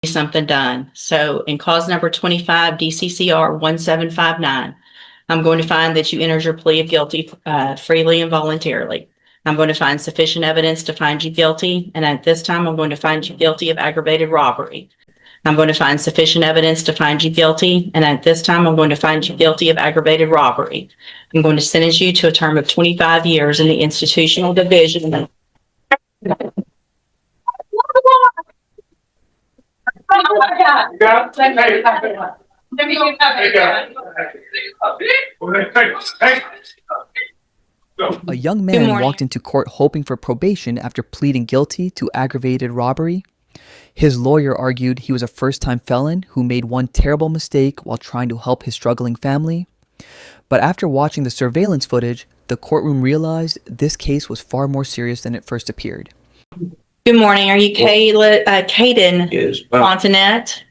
something done. So in cause number 25 DCCR 1759, I'm going to find that you entered your plea of guilty freely and voluntarily. I'm going to find sufficient evidence to find you guilty, and at this time I'm going to find you guilty of aggravated robbery. I'm going to find sufficient evidence to find you guilty, and at this time I'm going to find you guilty of aggravated robbery. I'm going to sentence you to a term of 25 years in the institutional division. A young man walked into court hoping for probation after pleading guilty to aggravated robbery. His lawyer argued he was a first-time felon who made one terrible mistake while trying to help his struggling family. But after watching the surveillance footage, the courtroom realized this case was far more serious than it first appeared. Good morning. Are you Caden Yes. Fontanet?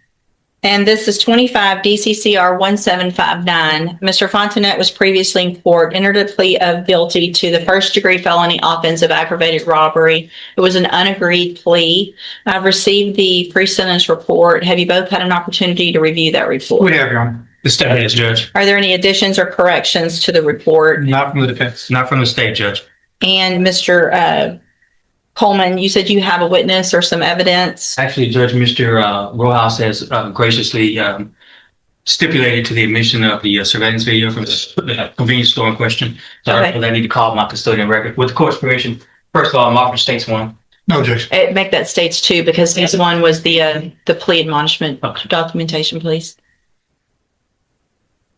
And this is 25 DCCR 1759. Mr. Fontanet was previously in court, entered a plea of guilty to the first-degree felony offense of aggravated robbery. It was an unagreed plea. I've received the pre-sentence report. Have you both had an opportunity to review that report? We have, Your Honor. The state has, Judge. Are there any additions or corrections to the report? Not from the defense. Not from the state, Judge. And Mr. Coleman, you said you have a witness or some evidence. Actually, Judge, Mr. Rojas has graciously stipulated to the admission of the surveillance video from the convenience store in question. So Okay. I need to call my custodian record. With the court's permission, first of all, I'm offering states one. No, Judge. Make that states two, because this one was the plea admonishment documentation, please.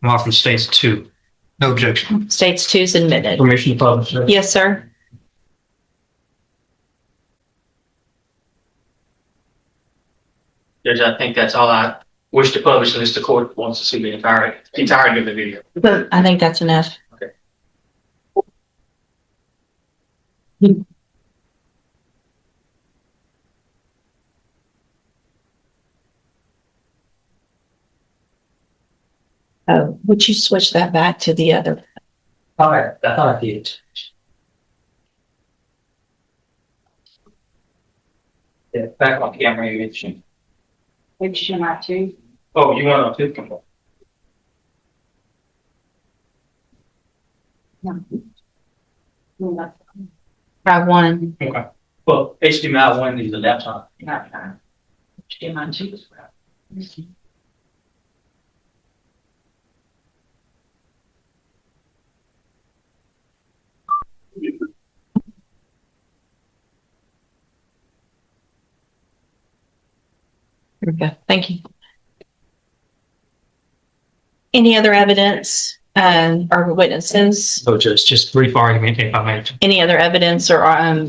I'm offering states two. No objection. States two is admitted. Permission to publish, Judge? Yes, sir. Judge, I think that's all I wish to publish unless the court wants to see the entirety of the video. But I think that's enough. Okay. Oh, would you switch that back to the other? All right, I thought I did. Yeah, back on camera, you mentioned. Which you might too. Oh, you want to come on? Try one. Okay. Well, HDMI one is the laptop. Not fine. HDMI two. There we go. Thank you. Any other evidence or witnesses? So just brief argument, if I may. Any other evidence or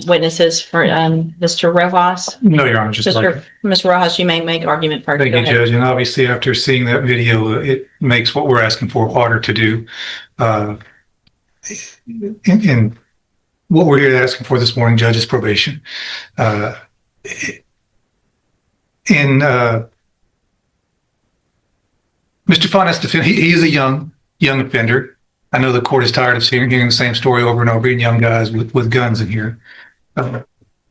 witnesses for Mr. Rojas? No, Your Honor. Just like, Mr. Rojas, you may make argument first. thank Go you, ahead. Judge. And obviously, after seeing that video, it makes what we're asking for harder to do. And what we're here asking for this morning, Judge, is probation. Mr. Fontainet's defense, he is a young offender. I know the court is tired of hearing the same story over and over, young guys with guns in here.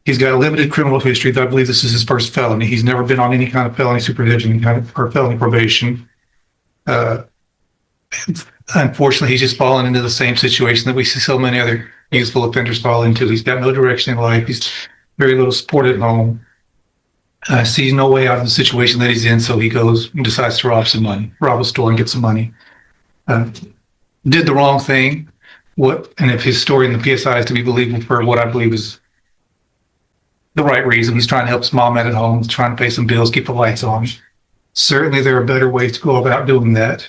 He's got a limited criminal history. I believe this is his first felony. He's never been on any kind of felony supervision or felony probation. Unfortunately, he's just fallen into the same situation that we see so many other youthful offenders fall into. He's got no direction in life. He's very little support at home. Sees no way out of the situation that he's in, so he goes and decides to rob a store and get some money. Did the wrong thing. And if his story in the PSI is to be believable for what I believe is the right reason, he's trying to help his mom out at home, he's trying to pay some bills, keep the lights on. Certainly there are better ways to go about doing that.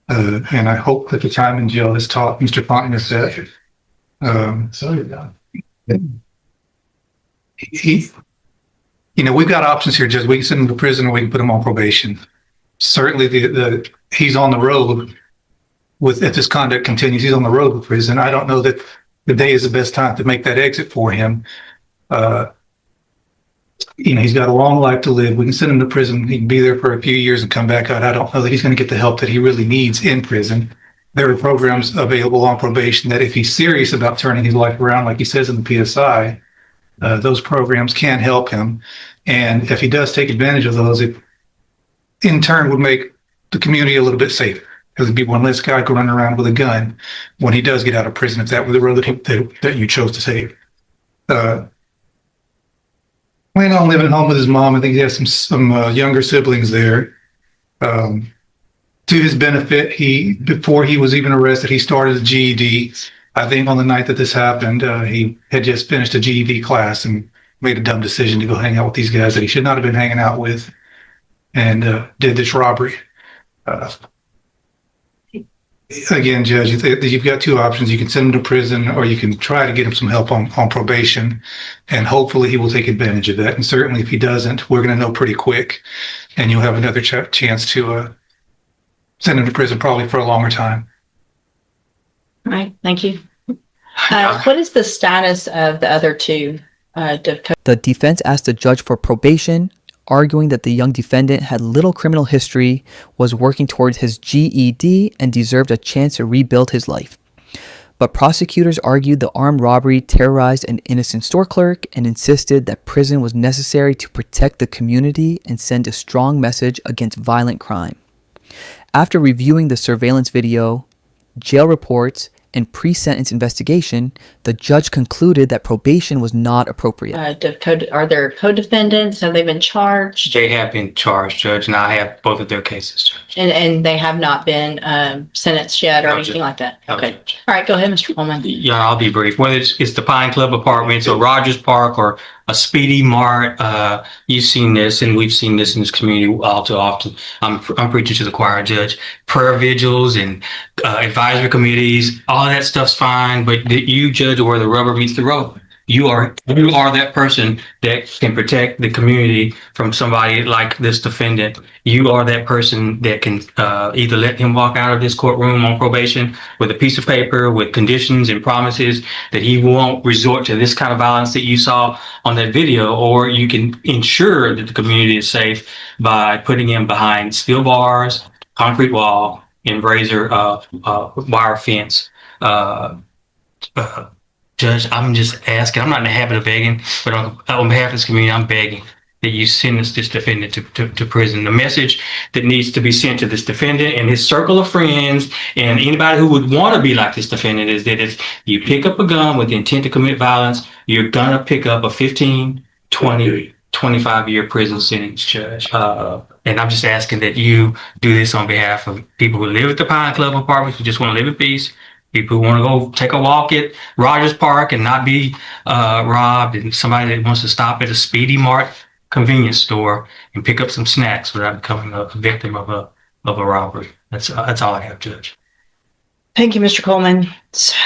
And I hope that the time in jail has taught Mr. Fontanet that we've got options here, Judge. We can send him to prison or we can put him on probation. Certainly he's on the road if this conduct continues, he's on the road with prison. I don't know that the day is the best time to make that exit for him. He's got a long life to live. We can send him to prison. He can be there for a few years and come back out. I don't know that he's going to get the help that he really needs in prison. There are programs available on probation that if he's serious about turning his life around, like he says in the PSI, those programs can help him. And if he does take advantage of those, in turn would make the community a little bit safer. Because there'd be one less guy running around with a gun when he does get out of prison, if that was the road that you chose to take. Planning on living at home with his mom. I think he has some younger siblings there. To his benefit, before he was even arrested, he started a GED. I think on the night that this happened, he had just finished a GED class and made a dumb decision to go hang out with these guys that he should not have been hanging out with, and did this robbery. Again, Judge, you've got two options. You can send him to prison, or you can try to get him some help on probation, and hopefully he will take advantage of that. And certainly if he doesn't, we're going to know pretty quick, and you'll have another chance to send him to prison, probably for a longer time. All right, thank you. What is the status of the other two? The defense asked the judge for probation, arguing that the young defendant had little criminal history, was working towards his GED, and deserved a chance to rebuild his life. But prosecutors argued the armed robbery terrorized an innocent store clerk and insisted that prison was necessary to protect the community and send a strong message against violent crime. After reviewing the surveillance video, jail reports, and pre-sentence investigation, the judge concluded that probation was not appropriate. Are there co-defendants? Have they been charged? They have been charged, Judge, and I have both of their cases, Judge. And they have not been sentenced yet or No, anything Judge. like that? No, Okay. Judge. All right, go ahead, Mr. Coleman. Yeah, I'll be brief. Whether it's the Pine Club Apartments or Rogers Park or a Speedy Mart, you've seen this, and we've seen this in this community all too often. I'm preaching to the choir, Judge. Prayer vigils and advisory committees, all of that stuff's fine, but you judge where the rubber meets the road. You are that person that can protect the community from somebody like this defendant. You are that person that can either let him walk out of this courtroom on probation with a piece of paper with conditions and promises that he won't resort to this kind of violence that you saw on that video, or you can ensure that the community is safe by putting him behind steel bars, concrete wall, and razor wire fence. Judge, I'm just asking, I'm not in the habit of begging, but on behalf of this community, I'm begging that you sentence this defendant to prison. The message that needs to be sent to this defendant and his circle of friends and anybody who would want to be like this defendant is that if you pick up a gun with the intent to commit violence, you're going to pick up a 15, 20, 25-year prison sentence, Judge. And I'm just asking that you do this on behalf of people who live at the Pine Club Apartments, who just want to live in peace, people who want to go take a walk at Rogers Park and not be robbed, and somebody that wants to stop at a Speedy Mart convenience store and pick up some snacks without becoming a victim of a robbery. That's all I have, Judge. Thank you, Mr. Coleman. So,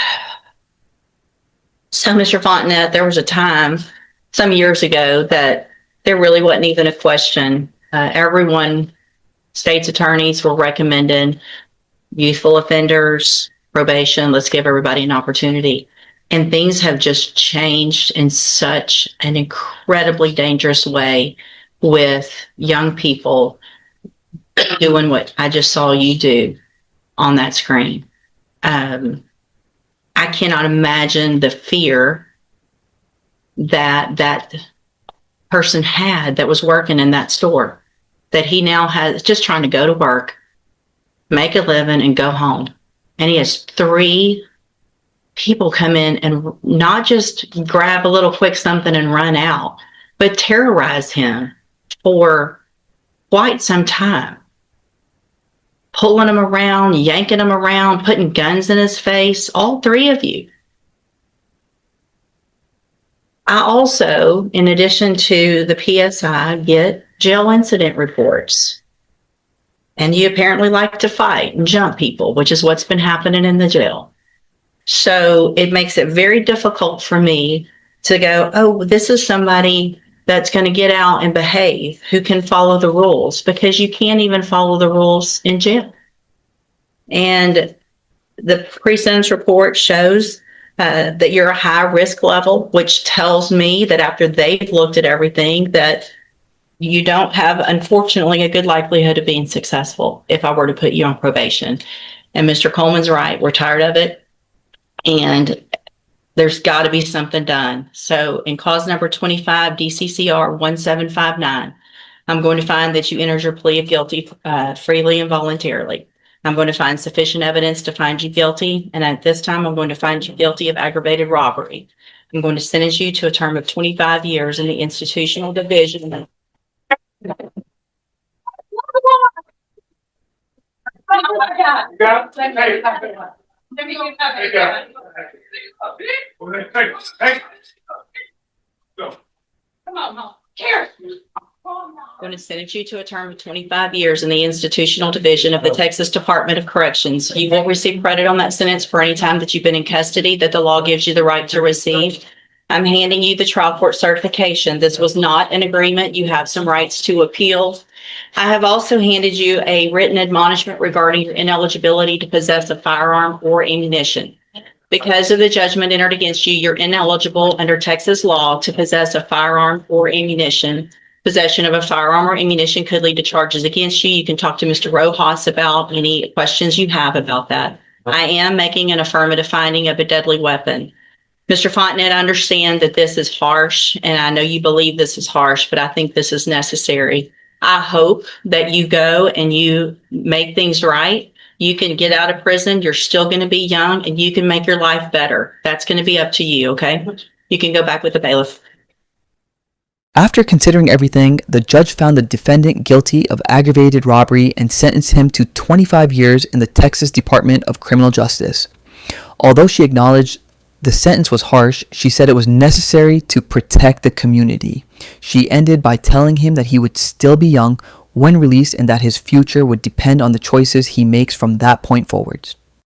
Mr. Fontenette, there was a time some years ago that there really wasn't even a question. State's attorneys were recommending youthful offenders, probation, let's give everybody an opportunity. And things have just changed in such an incredibly dangerous way with young people doing what I just saw you do on that screen. I cannot imagine the fear that person had that was working in that store, that he now has, just trying to go to work, make a living, and go home. And he has 3 people come in and not just grab a little quick something and run out, but terrorize him for quite some time. Pulling him around, yanking him around, putting guns in his face, all 3 of you. I also, in addition to the PSI, get jail incident reports. And you apparently like to fight and jump people, which is what's been happening in the jail. So it makes it very difficult for me to go, oh, this is somebody that's going to get out and behave, who can follow the rules, because you can't even follow the rules in jail. And the pre-sentence report shows that you're a high risk level, which tells me that after they've looked at everything, that you don't have, unfortunately, a good likelihood of being successful if I were to put you on probation. And Mr. Coleman's right. We're tired of it. And there's got to be something done. So in cause number 25, DCCR 1759, I'm going to find that you entered your plea of guilty freely and voluntarily. I'm going to find sufficient evidence to find you guilty, and at this time, I'm going to find you guilty of aggravated robbery. I'm going to sentence you to a term of 25 years in the institutional division. Going to sentence you to a term of 25 years in the institutional division of the Texas Department of Corrections. You will receive credit on that sentence for any time that you've been in custody that the law gives you the right to receive. I'm handing you the trial court certification. This was not an agreement. You have some rights to appeal. I have also handed you a written admonishment regarding your ineligibility to possess a firearm or ammunition. Because of the judgment entered against you, you're ineligible under Texas law to possess a firearm or ammunition. Possession of a firearm or ammunition could lead to charges against you. You can talk to Mr. Rojas about any questions you have about that. I am making an affirmative finding of a deadly weapon. Mr. Fontenette, I understand that this is harsh, and I know you believe this is harsh, but I think this is necessary. I hope that you go and you make things right. You can get out of prison. You're still going to be young, and you can make your life better. That's going to be up to you, okay? You can go back with the bailiff. After considering everything, the judge found the defendant guilty of aggravated robbery and sentenced him to 25 years in the Texas Department of Criminal Justice. Although she acknowledged the sentence was harsh, she said it was necessary to protect the community. She ended by telling him that he would still be young when released and that his future would depend on the choices he makes from that point forwards.